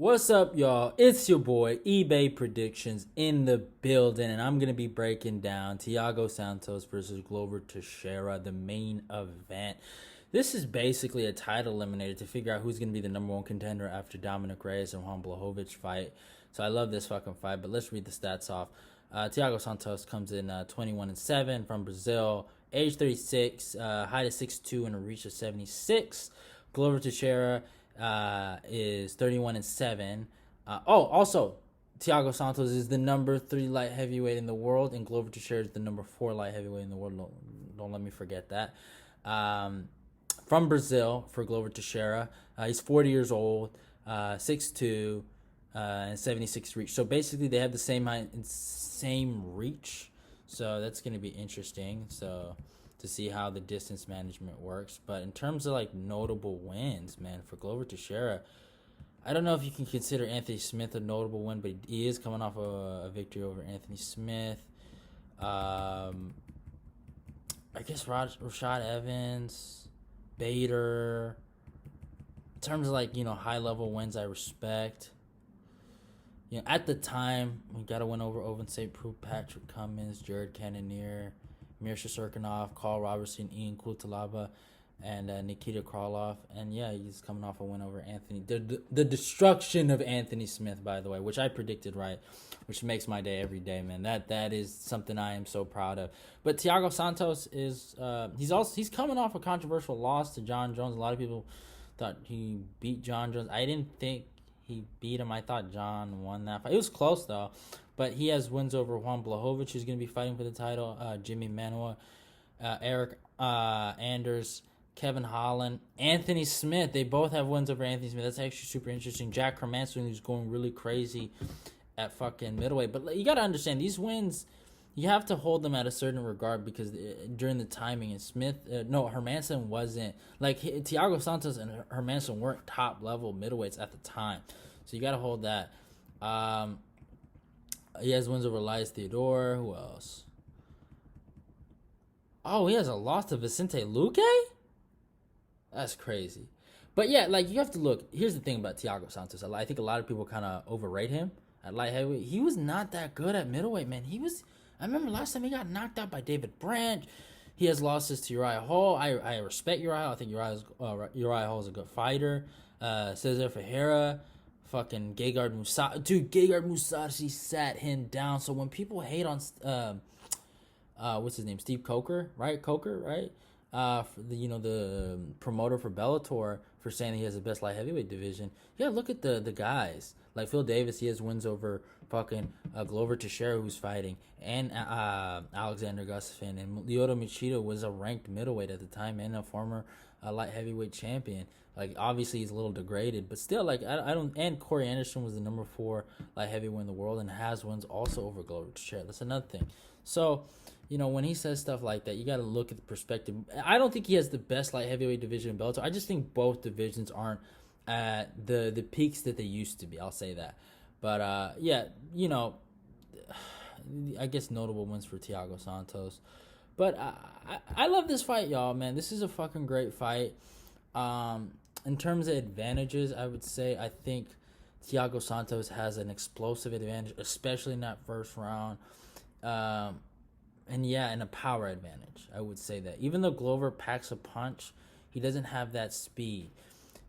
What's up, y'all? It's your boy eBay Predictions in the building, and I'm gonna be breaking down Thiago Santos versus Glover Teixeira, the main event. This is basically a title eliminator to figure out who's gonna be the number one contender after Dominic Reyes and Juan Blachowicz fight. So I love this fucking fight, but let's read the stats off. Thiago Santos comes in 21-7 from Brazil, age 36, height of 6'2", and a reach of 76. Glover Teixeira is 31-7. Also, Thiago Santos is the number 3 light heavyweight in the world, and Glover Teixeira is the number 4 light heavyweight in the world. Don't let me forget that. From Brazil for Glover Teixeira, he's 40 years old, 6'2", and 76 reach. So basically, they have the same height and same reach. So that's going to be interesting. So to see how the distance management works. But in terms of like notable wins, man, for Glover Teixeira, I don't know if you can consider Anthony Smith a notable win, but he is coming off a victory over Anthony Smith. I guess Rashad Evans, Bader. In terms of like, high level wins, I respect. At the time, we got to win over Oven St. Preux, Patrick Cummins, Jared Cannonier, Mirsha Serkinov, Carl Robertson, Ian Kutalaba, and Nikita Krylov. And yeah, he's coming off a win over Anthony. The destruction of Anthony Smith, by the way, which I predicted right, which makes my day every day, man. That is something I am so proud of. But Thiago Santos is he's coming off a controversial loss to John Jones. A lot of people thought he beat John Jones. I didn't think he beat him. I thought John won that fight. It was close though. But he has wins over Juan Blachowicz, who's going to be fighting for the title, Jimmy Manuwa, Eric Anders, Kevin Holland, Anthony Smith. They both have wins over Anthony Smith. That's actually super interesting. Jack Hermansson, who's going really crazy at fucking middleweight. But you got to understand, these wins, you have to hold them at a certain regard because during the timing, and Hermansson wasn't. Like, Thiago Santos and Hermansson weren't top-level middleweights at the time. So you got to hold that. He has wins over Elias Theodore. Who else? Oh, he has a loss to Vicente Luque? That's crazy. But yeah, like, you have to look. Here's the thing about Thiago Santos. I think a lot of people kind of overrate him at light heavyweight. He was not that good at middleweight, man. I remember last time he got knocked out by David Branch. He has losses to Uriah Hall. I respect Uriah Hall. I think Uriah Hall is a good fighter. Cesar Ferreira. Fucking Gegard Mousasi. Dude, Gegard Mousasi sat him down. So when people hate on what's his name? Steve Coker, right? For the promoter for Bellator, for saying that he has the best light heavyweight division. Yeah, look at the guys. Like Phil Davis, he has wins over fucking Glover Teixeira, who's fighting, and Alexander Gustafsson. And Lyoto Machida was a ranked middleweight at the time and a former light heavyweight champion. Like, obviously he's a little degraded, but still, like, I don't. And Corey Anderson was the number 4 light heavyweight in the world and has wins also over Glover Teixeira. That's another thing. So, when he says stuff like that, you got to look at the perspective. I don't think he has the best light heavyweight division in Bellator. I just think both divisions aren't at the peaks that they used to be. I'll say that. But yeah, I guess notable wins for Thiago Santos. But I love this fight, y'all, man. This is a fucking great fight. In terms of advantages, I would say I think Thiago Santos has an explosive advantage, especially in that first round. And a power advantage. I would say that. Even though Glover packs a punch, he doesn't have that speed.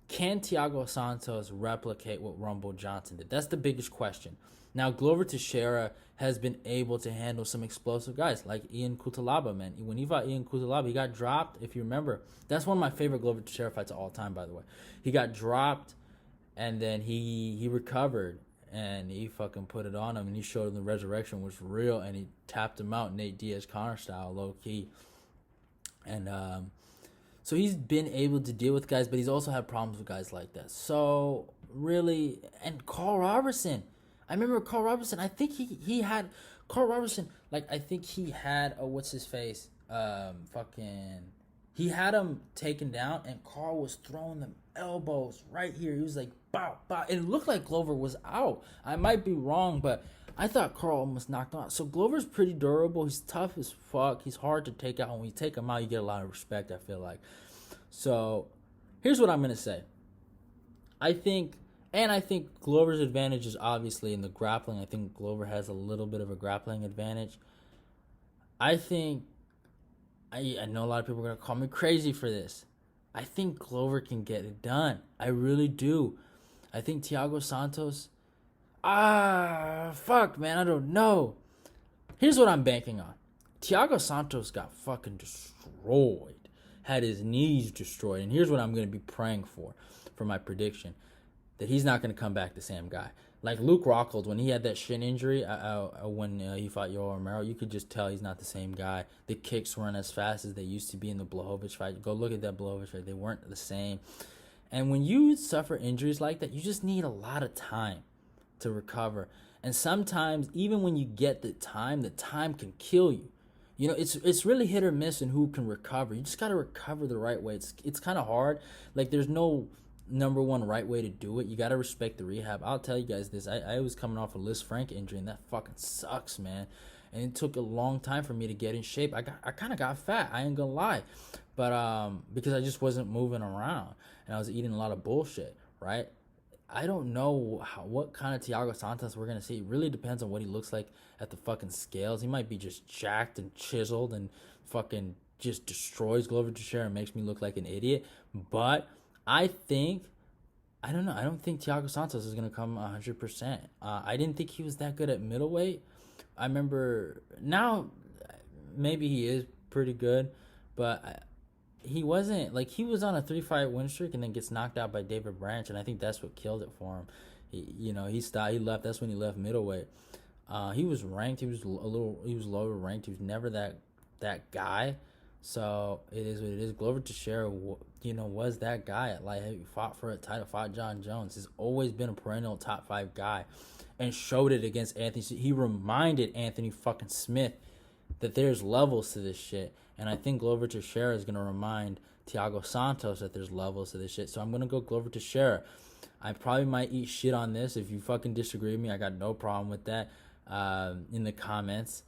Can Thiago Santos replicate what Rumble Johnson did? That's the biggest question. Now, Glover Teixeira has been able to handle some explosive guys like Ian Kutalaba, man. When he fought Ian Kutalaba, he got dropped, if you remember. That's one of my favorite Glover Teixeira fights of all time, by the way. He got dropped, and then he recovered, and he fucking put it on him, and he showed him the resurrection was real, and he tapped him out Nate Diaz Connor style, low-key. And so he's been able to deal with guys, but he's also had problems with guys like that. So, really, and Carl Robertson. I remember Carl Robertson. I think he had Carl Robertson. Like, I think he had what's his face? He had him taken down, and Carl was throwing them elbows right here. He was like, bow, bow. And it looked like Glover was out. I might be wrong, but I thought Carl almost knocked him out. So Glover's pretty durable. He's tough as fuck. He's hard to take out. When you take him out, you get a lot of respect, I feel like. So here's what I'm going to say. I think And I think Glover's advantage is obviously in the grappling. I think Glover has a little bit of a grappling advantage. I think, I know a lot of people are going to call me crazy for this. I think Glover can get it done. I really do. I think Thiago Santos, fuck, man, I don't know. Here's what I'm banking on. Thiago Santos got fucking destroyed. Had his knees destroyed. And here's what I'm going to be praying for my prediction. That he's not going to come back the same guy. Like Luke Rockhold, when he had that shin injury, when he fought Yoel Romero, you could just tell he's not the same guy. The kicks weren't as fast as they used to be in the Blachowicz fight. Go look at that Blachowicz fight. They weren't the same. And when you suffer injuries like that, you just need a lot of time to recover. And sometimes, even when you get the time can kill you. You know, it's really hit or miss in who can recover. You just got to recover the right way. It's kind of hard. Like, there's no number one right way to do it. You got to respect the rehab. I'll tell you guys this. I was coming off a Liz Frank injury, and that fucking sucks, man. And it took a long time for me to get in shape. I kind of got fat. I ain't gonna lie, but because I just wasn't moving around and I was eating a lot of bullshit, right? I don't know what kind of Thiago Santos we're gonna see. It really depends on what he looks like at the fucking scales. He might be just jacked and chiseled and fucking just destroys Glover Teixeira and makes me look like an idiot. But I don't know. I don't think Thiago Santos is going to come 100%. I didn't think he was that good at middleweight. I remember now maybe he is pretty good, but he wasn't. Like, he was on a 3-fight win streak and then gets knocked out by David Branch, and I think that's what killed it for him. He stopped. He left. That's when he left middleweight. He was ranked. He was lower ranked. He was never that guy. So it is what it is. Glover Teixeira, was that guy at light heavy. Fought for a title. Fought John Jones. He's always been a perennial top 5 guy, and showed it against Anthony. He reminded Anthony fucking Smith that there's levels to this shit. And I think Glover Teixeira is gonna remind Thiago Santos that there's levels to this shit. So I'm gonna go Glover Teixeira. I probably might eat shit on this. If you fucking disagree with me, I got no problem with that. In the comments.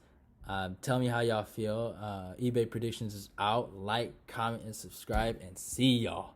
Tell me how y'all feel. eBay Predictions is out. Like, comment, and subscribe, and see y'all.